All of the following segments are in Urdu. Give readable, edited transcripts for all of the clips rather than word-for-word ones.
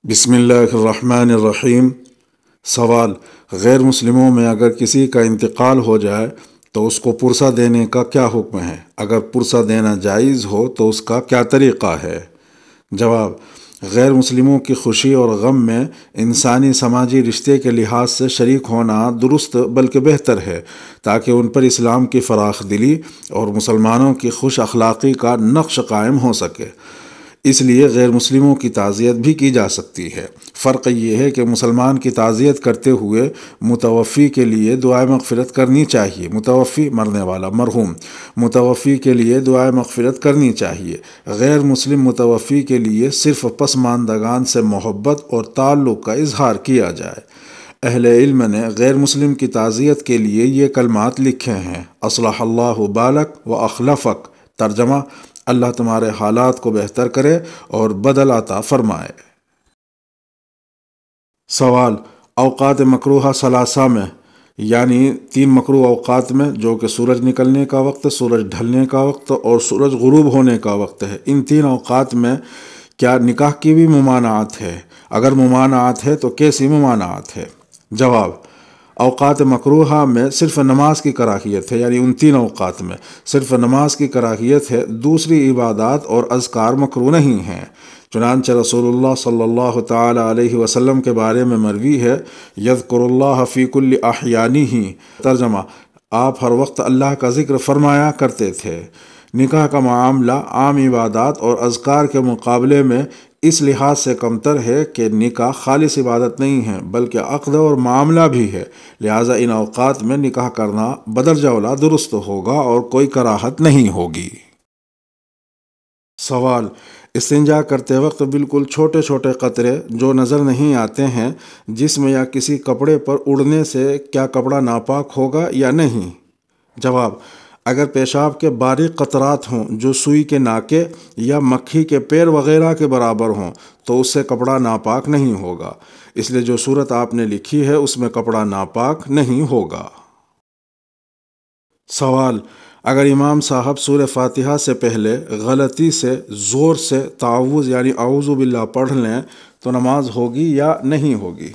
بسم اللہ الرحمن الرحیم۔ سوال: غیر مسلموں میں اگر کسی کا انتقال ہو جائے تو اس کو پرسہ دینے کا کیا حکم ہے؟ اگر پرسہ دینا جائز ہو تو اس کا کیا طریقہ ہے؟ جواب: غیر مسلموں کی خوشی اور غم میں انسانی سماجی رشتے کے لحاظ سے شریک ہونا درست بلکہ بہتر ہے، تاکہ ان پر اسلام کی فراخ دلی اور مسلمانوں کی خوش اخلاقی کا نقش قائم ہو سکے۔ اس لیے غیر مسلموں کی تعزیت بھی کی جا سکتی ہے۔ فرق یہ ہے کہ مسلمان کی تعزیت کرتے ہوئے متوفی کے لیے دعائے مغفرت کرنی چاہیے۔ متوفی مرنے والا، مرحوم، متوفی کے لیے دعائے مغفرت کرنی چاہیے۔ غیر مسلم متوفی کے لیے صرف پسماندگان سے محبت اور تعلق کا اظہار کیا جائے۔ اہل علم نے غیر مسلم کی تعزیت کے لیے یہ کلمات لکھے ہیں: اصلح اللہ بالک و اخلفک۔ ترجمہ: اللہ تمہارے حالات کو بہتر کرے اور بدل عطا فرمائے۔ سوال: اوقات مکروہہ ثلاثہ میں، یعنی 3 مکروہ اوقات میں، جو کہ سورج نکلنے کا وقت، سورج ڈھلنے کا وقت اور سورج غروب ہونے کا وقت ہے، ان 3 اوقات میں کیا نکاح کی بھی ممانعت ہے؟ اگر ممانعت ہے تو کیسی ممانعت ہے؟ جواب: اوقات مکروہہ میں صرف نماز کی کراہیت ہے، یعنی ان 3 اوقات میں صرف نماز کی کراہیت ہے، دوسری عبادات اور اذکار مکروہ نہیں ہیں۔ چنانچہ رسول اللہ صلی اللہ تعالی علیہ وسلم کے بارے میں مروی ہے: یذکر اللہ فی کل احیانہ۔ ترجمہ: آپ ہر وقت اللہ کا ذکر فرمایا کرتے تھے۔ نکاح کا معاملہ عام عبادات اور اذکار کے مقابلے میں اس لحاظ سے کمتر ہے کہ نکاح خالص عبادت نہیں ہے بلکہ عقد اور معاملہ بھی ہے، لہٰذا ان اوقات میں نکاح کرنا بدرجہ اولیٰ درست ہوگا اور کوئی کراہت نہیں ہوگی۔ سوال: استنجا کرتے وقت بالکل چھوٹے چھوٹے قطرے جو نظر نہیں آتے ہیں جسم یا کسی کپڑے پر اڑنے سے کیا کپڑا ناپاک ہوگا یا نہیں؟ جواب: اگر پیشاب کے باریک قطرات ہوں جو سوئی کے ناکے یا مکھی کے پیر وغیرہ کے برابر ہوں تو اس سے کپڑا ناپاک نہیں ہوگا، اس لیے جو صورت آپ نے لکھی ہے اس میں کپڑا ناپاک نہیں ہوگا۔ سوال: اگر امام صاحب سورہ فاتحہ سے پہلے غلطی سے زور سے تعوذ یعنی اعوذ باللہ پڑھ لیں تو نماز ہوگی یا نہیں ہوگی؟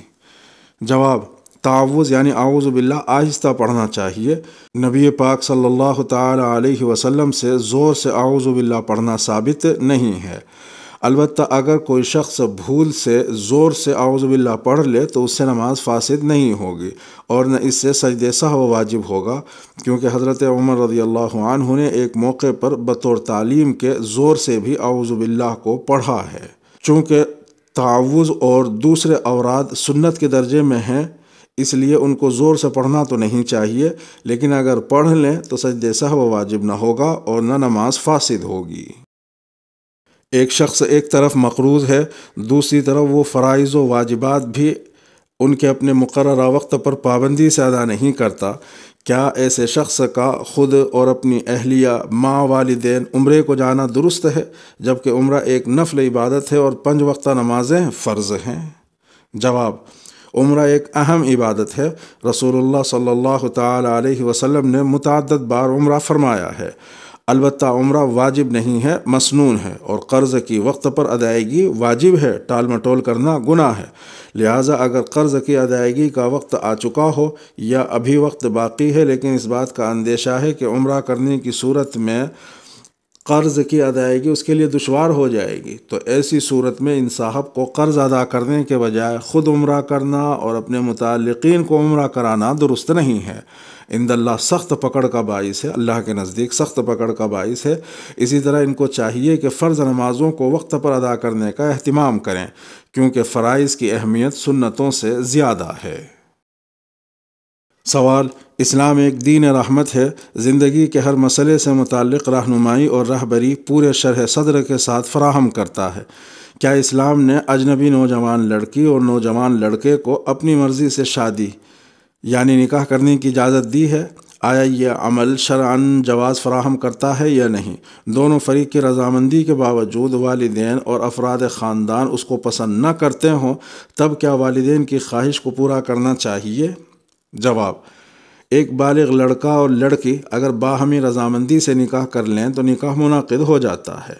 جواب: تعوذ یعنی اعوذ باللہ آہستہ پڑھنا چاہیے۔ نبی پاک صلی اللہ تعالی علیہ وسلم سے زور سے اعوذ باللہ پڑھنا ثابت نہیں ہے۔ البتہ اگر کوئی شخص بھول سے زور سے اعوذ باللہ پڑھ لے تو اس سے نماز فاسد نہیں ہوگی اور نہ اس سے سجدہ سہو واجب ہوگا، کیونکہ حضرت عمر رضی اللہ عنہ نے ایک موقع پر بطور تعلیم کے زور سے بھی اعوذ باللہ کو پڑھا ہے۔ چونکہ تعوذ اور دوسرے اوراد سنت کے درجے میں ہیں، اس لیے ان کو زور سے پڑھنا تو نہیں چاہیے، لیکن اگر پڑھ لیں تو سجدہ سہو واجب نہ ہوگا اور نہ نماز فاسد ہوگی۔ ایک شخص ایک طرف مقروض ہے، دوسری طرف وہ فرائض و واجبات بھی ان کے اپنے مقررہ وقت پر پابندی سے ادا نہیں کرتا، کیا ایسے شخص کا خود اور اپنی اہلیہ، ماں، والدین عمرے کو جانا درست ہے، جبکہ عمرہ ایک نفل عبادت ہے اور 5 وقتہ نمازیں فرض ہیں؟ جواب: عمرہ ایک اہم عبادت ہے۔ رسول اللہ صلی اللہ تعالی علیہ وسلم نے متعدد بار عمرہ فرمایا ہے۔ البتہ عمرہ واجب نہیں ہے، مسنون ہے، اور قرض کی وقت پر ادائیگی واجب ہے، ٹال مٹول کرنا گناہ ہے۔ لہٰذا اگر قرض کی ادائیگی کا وقت آ چکا ہو یا ابھی وقت باقی ہے لیکن اس بات کا اندیشہ ہے کہ عمرہ کرنے کی صورت میں قرض کی ادائیگی اس کے لیے دشوار ہو جائے گی، تو ایسی صورت میں ان صاحب کو قرض ادا کرنے کے بجائے خود عمرہ کرنا اور اپنے متعلقین کو عمرہ کرانا درست نہیں ہے۔ عند اللہ سخت پکڑ کا باعث ہے، اللہ کے نزدیک سخت پکڑ کا باعث ہے۔ اسی طرح ان کو چاہیے کہ فرض نمازوں کو وقت پر ادا کرنے کا اہتمام کریں، کیونکہ فرائض کی اہمیت سنتوں سے زیادہ ہے۔ سوال: اسلام ایک دین رحمت ہے، زندگی کے ہر مسئلے سے متعلق رہنمائی اور رہبری پورے شرح صدر کے ساتھ فراہم کرتا ہے۔ کیا اسلام نے اجنبی نوجوان لڑکی اور نوجوان لڑکے کو اپنی مرضی سے شادی یعنی نکاح کرنے کی اجازت دی ہے؟ آیا یہ عمل شرعاً جواز فراہم کرتا ہے یا نہیں؟ دونوں فریق کی رضامندی کے باوجود والدین اور افراد خاندان اس کو پسند نہ کرتے ہوں تب کیا والدین کی خواہش کو پورا کرنا چاہیے؟ جواب: ایک بالغ لڑکا اور لڑکی اگر باہمی رضامندی سے نکاح کر لیں تو نکاح منعقد ہو جاتا ہے۔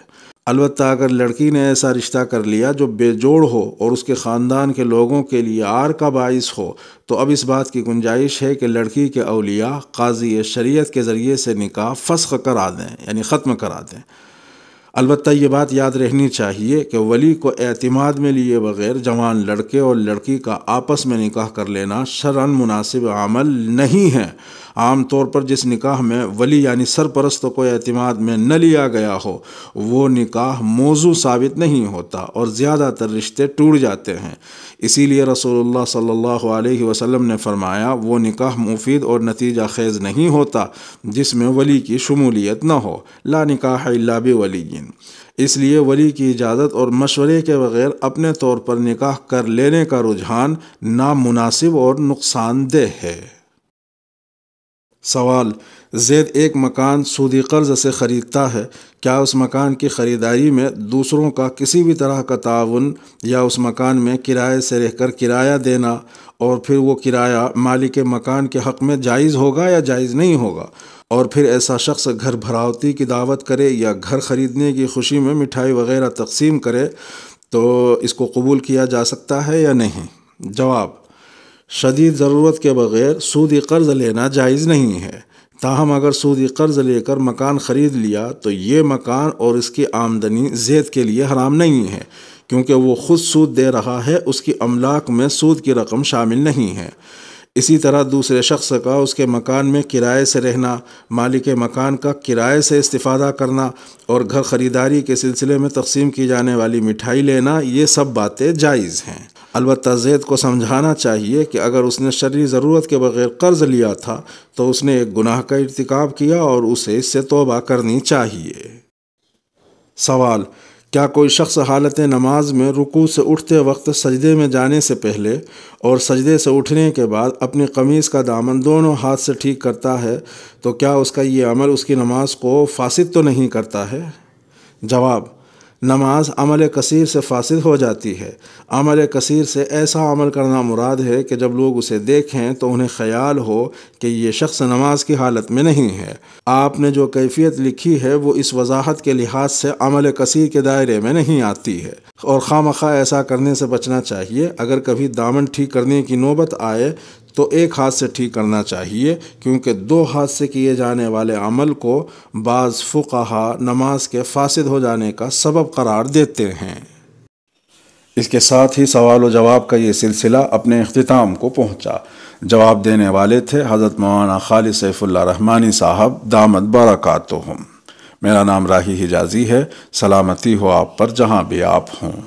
البتہ اگر لڑکی نے ایسا رشتہ کر لیا جو بے جوڑ ہو اور اس کے خاندان کے لوگوں کے لیے عار کا باعث ہو تو اب اس بات کی گنجائش ہے کہ لڑکی کے اولیاء قاضی شریعت کے ذریعے سے نکاح فسخ کرا دیں، یعنی ختم کرا دیں۔ البتہ یہ بات یاد رہنی چاہیے کہ ولی کو اعتماد میں لیے بغیر جوان لڑکے اور لڑکی کا آپس میں نکاح کر لینا شرعاً مناسب عمل نہیں ہے۔ عام طور پر جس نکاح میں ولی یعنی سرپرست کو اعتماد میں نہ لیا گیا ہو وہ نکاح موضوع ثابت نہیں ہوتا اور زیادہ تر رشتے ٹوٹ جاتے ہیں۔ اسی لیے رسول اللہ صلی اللہ علیہ وسلم نے فرمایا وہ نکاح مفید اور نتیجہ خیز نہیں ہوتا جس میں ولی کی شمولیت نہ ہو، لا نکاح الا بولی۔ اس لیے ولی کی اجازت اور مشورے کے بغیر اپنے طور پر نکاح کر لینے کا رجحان نامناسب اور نقصان دہ ہے۔ سوال: زید ایک مکان سودی قرض سے خریدتا ہے، کیا اس مکان کی خریداری میں دوسروں کا کسی بھی طرح کا تعاون یا اس مکان میں کرائے سے رہ کر کرایہ دینا اور پھر وہ کرایہ مالک مکان کے حق میں جائز ہوگا یا جائز نہیں ہوگا؟ اور پھر ایسا شخص گھر بھراوتی کی دعوت کرے یا گھر خریدنے کی خوشی میں مٹھائی وغیرہ تقسیم کرے تو اس کو قبول کیا جا سکتا ہے یا نہیں؟ جواب: شدید ضرورت کے بغیر سودی قرض لینا جائز نہیں ہے، تاہم اگر سودی قرض لے کر مکان خرید لیا تو یہ مکان اور اس کی آمدنی زید کے لیے حرام نہیں ہے، کیونکہ وہ خود سود دے رہا ہے، اس کی املاک میں سود کی رقم شامل نہیں ہے۔ اسی طرح دوسرے شخص کا اس کے مکان میں کرائے سے رہنا، مالک مکان کا کرائے سے استفادہ کرنا اور گھر خریداری کے سلسلے میں تقسیم کی جانے والی مٹھائی لینا، یہ سب باتیں جائز ہیں۔ البتہ زید کو سمجھانا چاہیے کہ اگر اس نے شرعی ضرورت کے بغیر قرض لیا تھا تو اس نے ایک گناہ کا ارتکاب کیا اور اسے اس سے توبہ کرنی چاہیے۔ سوال: کیا کوئی شخص حالت نماز میں رکوع سے اٹھتے وقت سجدے میں جانے سے پہلے اور سجدے سے اٹھنے کے بعد اپنی قمیص کا دامن دونوں ہاتھ سے ٹھیک کرتا ہے تو کیا اس کا یہ عمل اس کی نماز کو فاسد تو نہیں کرتا ہے؟ جواب: نماز عمل کثیر سے فاسد ہو جاتی ہے۔ عمل کثیر سے ایسا عمل کرنا مراد ہے کہ جب لوگ اسے دیکھیں تو انہیں خیال ہو کہ یہ شخص نماز کی حالت میں نہیں ہے۔ آپ نے جو کیفیت لکھی ہے وہ اس وضاحت کے لحاظ سے عمل کثیر کے دائرے میں نہیں آتی ہے اور خواہ ایسا کرنے سے بچنا چاہیے۔ اگر کبھی دامن ٹھیک کرنے کی نوبت آئے تو ایک ہاتھ سے ٹھیک کرنا چاہیے، کیونکہ دو ہاتھ سے کیے جانے والے عمل کو بعض فقہا نماز کے فاسد ہو جانے کا سبب قرار دیتے ہیں۔ اس کے ساتھ ہی سوال و جواب کا یہ سلسلہ اپنے اختتام کو پہنچا۔ جواب دینے والے تھے حضرت مولانا خالد سیف اللہ رحمانی صاحب دامت برکاتہم۔ میرا نام راہی حجازی ہے۔ سلامتی ہو آپ پر جہاں بھی آپ ہوں۔